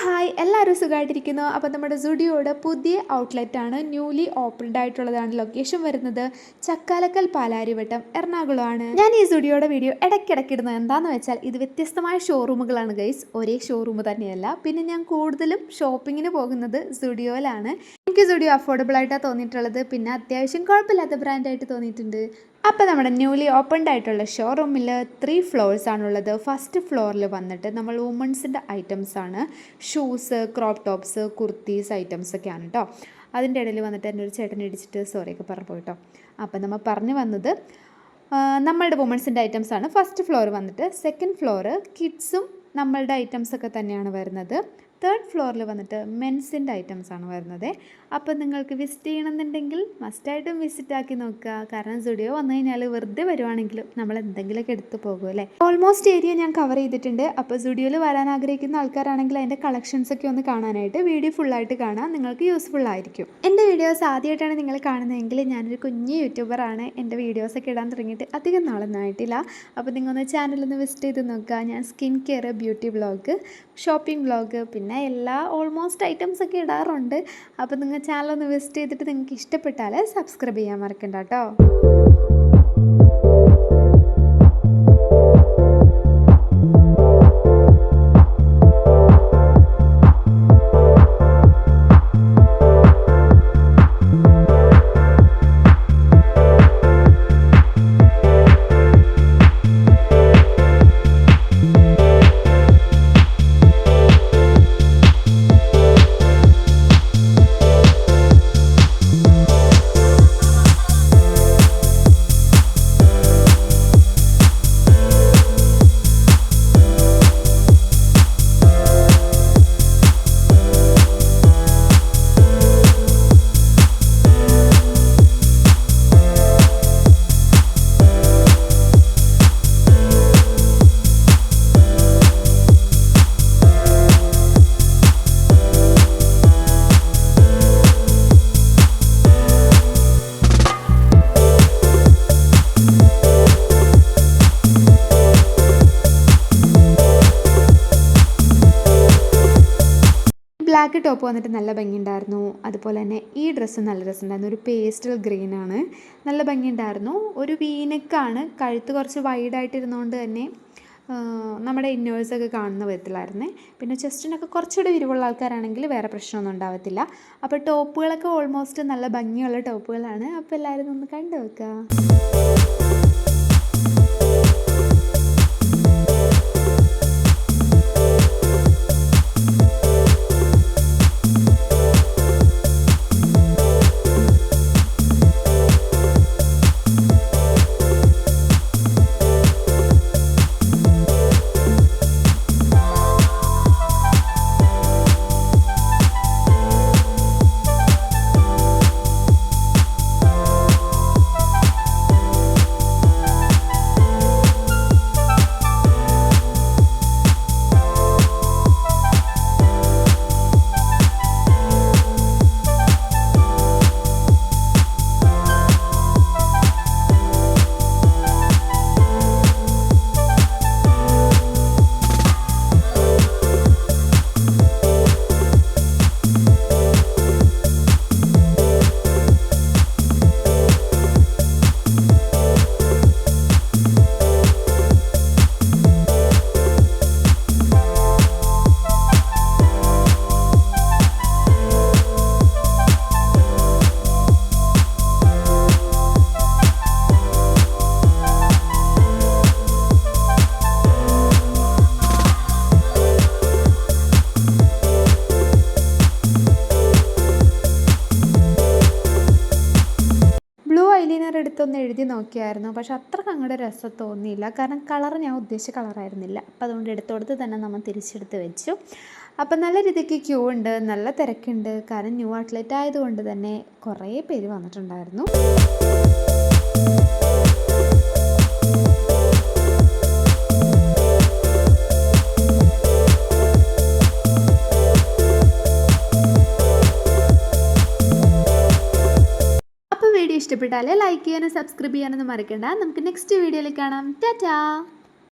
Hi എല്ലാവരും സുഖമായിട്ടിരിക്കുന്നു. അപ്പോൾ നമ്മുടെ സുഡിയോയുടെ പുതിയ ഔട്ട്ലെറ്റാണ്, ന്യൂലി ഓപ്പൺഡ് ആയിട്ടുള്ളതാണ്. ലൊക്കേഷൻ വരുന്നത് ചക്കാലക്കൽ പാലാരിവട്ടം എറണാകുളമാണ്. ഞാൻ ഈ സുഡിയോയുടെ വീഡിയോ ഇടയ്ക്കിടയ്ക്ക് ഇടുന്നത് എന്താണെന്ന് വെച്ചാൽ ഇത് വ്യത്യസ്തമായ ഷോറൂമുകളാണ് ഗൈസ്, ഒരേ ഷോറൂം തന്നെയല്ല. പിന്നെ ഞാൻ കൂടുതലും ഷോപ്പിങ്ങിന് പോകുന്നത് സുഡിയോയിലാണ്. എനിക്ക് സുഡിയോ അഫോർഡബിൾ ആയിട്ടാണ് തോന്നിയിട്ടുള്ളത്, പിന്നെ അത്യാവശ്യം കുഴപ്പമില്ലാത്ത ബ്രാൻഡായിട്ട് തോന്നിയിട്ടുണ്ട്. അപ്പോൾ നമ്മുടെ ന്യൂലി ഓപ്പൺഡ് ആയിട്ടുള്ള ഷോറൂമിൽ 3 ഫ്ലോർസ് ആണുള്ളത്. ഫസ്റ്റ് ഫ്ലോറിൽ വന്നിട്ട് നമ്മൾ വുമൺസിൻ്റെ ഐറ്റംസാണ്, ഷൂസ്, ക്രോപ്പ് ടോപ്സ്, കുർത്തീസ് ഐറ്റംസൊക്കെയാണ് കേട്ടോ. അതിൻ്റെ ഇടയിൽ വന്നിട്ട് എൻ്റെ ഒരു ചേട്ടൻ ഇടിച്ചിട്ട് സോറിയൊക്കെ പറഞ്ഞു പോയിട്ടോ. അപ്പോൾ നമ്മൾ പറഞ്ഞു വന്നത് നമ്മളുടെ വുമൺസിൻ്റെ ഐറ്റംസാണ്. ഫസ്റ്റ് ഫ്ലോർ വന്നിട്ട്, സെക്കൻഡ് ഫ്ലോർ കിഡ്സും നമ്മളുടെ ഐറ്റംസൊക്കെ തന്നെയാണ് വരുന്നത്. തേർഡ് ഫ്ലോറിൽ വന്നിട്ട് മെൻസിൻ്റെ ഐറ്റംസാണ് വരുന്നത്. അപ്പോൾ നിങ്ങൾക്ക് വിസിറ്റ് ചെയ്യണമെന്നുണ്ടെങ്കിൽ മസ്റ്റായിട്ടും വിസിറ്റ് ആക്കി നോക്കുക. കാരണം സുഡിയോ വന്നു കഴിഞ്ഞാൽ വെറുതെ വരുവാണെങ്കിലും നമ്മൾ എന്തെങ്കിലുമൊക്കെ എടുത്ത് പോകും അല്ലേ. ഓൾമോസ്റ്റ് ഏരിയ ഞാൻ കവർ ചെയ്തിട്ടുണ്ട്. അപ്പോൾ സുഡിയോയിൽ വരാൻ ആഗ്രഹിക്കുന്ന ആൾക്കാരാണെങ്കിൽ അതിൻ്റെ കളക്ഷൻസൊക്കെ ഒന്ന് കാണാനായിട്ട് വീഡിയോ ഫുള്ളായിട്ട് കാണാൻ നിങ്ങൾക്ക് യൂസ്ഫുൾ ആയിരിക്കും. എൻ്റെ വീഡിയോസ് ആദ്യമായിട്ടാണ് നിങ്ങൾ കാണുന്നതെങ്കിൽ ഞാനൊരു കുഞ്ഞ് യൂട്യൂബറാണ്. എൻ്റെ വീഡിയോസൊക്കെ ഇടാൻ തുടങ്ങിയിട്ട് അധികം നാളൊന്നും ആയിട്ടില്ല. അപ്പോൾ നിങ്ങളൊന്ന് ചാനലൊന്ന് വിസിറ്റ് ചെയ്ത് നോക്കുക. ഞാൻ skin care, beauty vlog, shopping vlog, പിന്നെ എല്ലാ ഓൾമോസ്റ്റ് ഐറ്റംസൊക്കെ ഇടാറുണ്ട്. അപ്പോൾ നിങ്ങൾ ചാനലൊന്ന് വിസിറ്റ് ചെയ്തിട്ട് നിങ്ങൾക്ക് ഇഷ്ടപ്പെട്ടാൽ സബ്സ്ക്രൈബ് ചെയ്യാൻ മറക്കണ്ട കേട്ടോ. ബ്ലാക്ക് ടോപ്പ് വന്നിട്ട് നല്ല ഭംഗിയുണ്ടായിരുന്നു. അതുപോലെ തന്നെ ഈ ഡ്രസ്സ് നല്ല രസമുണ്ടായിരുന്നു. ഒരു പേസ്റ്റൽ ഗ്രീനാണ്, നല്ല ഭംഗിയുണ്ടായിരുന്നു. ഒരു വീനെക്കാണ്, കഴുത്ത് കുറച്ച് വൈഡായിട്ടിരുന്നതുകൊണ്ട് തന്നെ നമ്മുടെ ഇന്നേഴ്സൊക്കെ കാണുന്ന വിധത്തിലായിരുന്നേ. പിന്നെ ചെസ്റ്റിനൊക്കെ കുറച്ചുകൂടി വിരിവുള്ള ആൾക്കാരാണെങ്കിൽ വേറെ പ്രശ്നമൊന്നും ഉണ്ടാവത്തില്ല. അപ്പോൾ ടോപ്പുകളൊക്കെ ഓൾമോസ്റ്റ് നല്ല ഭംഗിയുള്ള ടോപ്പുകളാണ്. അപ്പോൾ എല്ലാവരും ഒന്ന് കണ്ടു വെക്കുക. ഐലൈനർ എടുത്തൊന്ന് എഴുതി നോക്കിയായിരുന്നു, പക്ഷെ അത്രയ്ക്ക് അങ്ങോട്ട് രസം തോന്നിയില്ല. കാരണം കളർ ഞാൻ ഉദ്ദേശിച്ച കളറായിരുന്നില്ല. അപ്പോൾ അതുകൊണ്ട് എടുത്തോടത്ത് തന്നെ നമ്മൾ തിരിച്ചെടുത്ത് വെച്ചു. അപ്പം നല്ല രീതിക്ക് ക്യൂ ഉണ്ട്, നല്ല തിരക്കുണ്ട്. കാരണം ന്യൂ ഔട്ട്ലെറ്റ് ആയതുകൊണ്ട് തന്നെ കുറേ പേര് വന്നിട്ടുണ്ടായിരുന്നു. ഇഷ്ടപ്പെട്ടാൽ ലൈക്ക് ചെയ്യാനും സബ്സ്ക്രൈബ് ചെയ്യാനൊന്നും മറക്കണ്ട. നമുക്ക് നെക്സ്റ്റ് വീഡിയോയിൽ കാണാം. ടാറ്റാ.